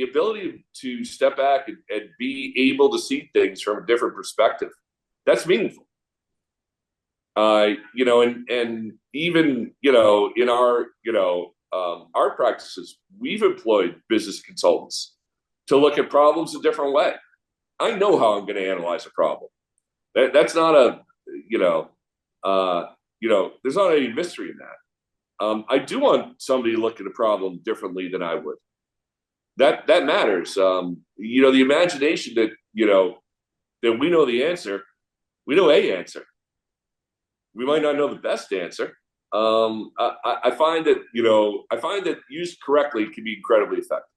ability to step back and be able to see things from a different perspective, that's meaningful. And even, in our practices, we've employed business consultants to look at problems a different way. I know how I'm going to analyze a problem. That's not there's not any mystery in that. I do want somebody to look at a problem differently than I would. That matters. The imagination that we know the answer, we know a answer. We might not know the best answer. I find that used correctly can be incredibly effective.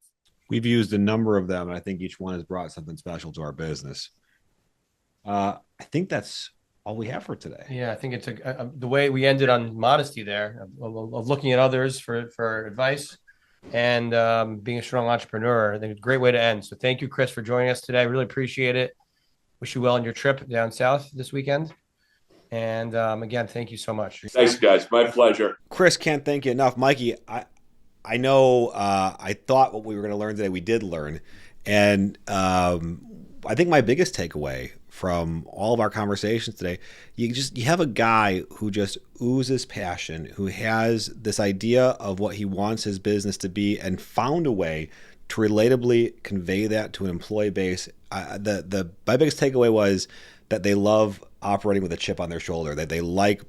We've used a number of them, and I think each one has brought something special to our business. I think that's all we have for today. Yeah, I think it's the way we ended on modesty there, of looking at others for advice and being a strong entrepreneur. I think it's a great way to end. So thank you, Chris, for joining us today. I really appreciate it. Wish you well on your trip down south this weekend. And again, thank you so much. Thanks, guys. My pleasure. Chris, can't thank you enough. Mikey, I know I thought what we were going to learn today, we did learn. And I think my biggest takeaway from all of our conversations today, you have a guy who just oozes passion, who has this idea of what he wants his business to be, and found a way to relatably convey that to an employee base. My biggest takeaway was that they love operating with a chip on their shoulder, that they like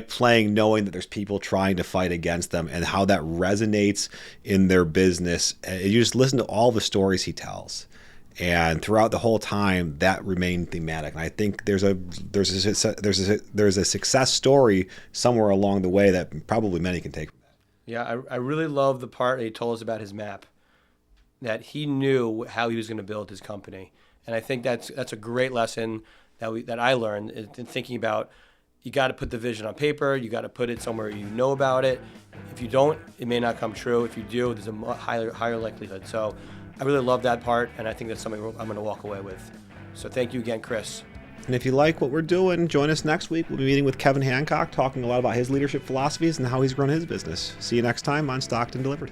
playing knowing that there's people trying to fight against them, and how that resonates in their business. And you just listen to all the stories he tells, and throughout the whole time that remained thematic. And I think there's a success story somewhere along the way that probably many can take from that. Yeah, I really love the part that he told us about his map, that he knew how he was going to build his company. And I think that's a great lesson that I learned in thinking about, you got to put the vision on paper. You got to put it somewhere you know about it. If you don't, it may not come true. If you do, there's a higher likelihood. So I really love that part, and I think that's something I'm going to walk away with. So thank you again, Chris. And if you like what we're doing, join us next week. We'll be meeting with Kevin Hancock, talking a lot about his leadership philosophies and how he's grown his business. See you next time on Stockton Delivered.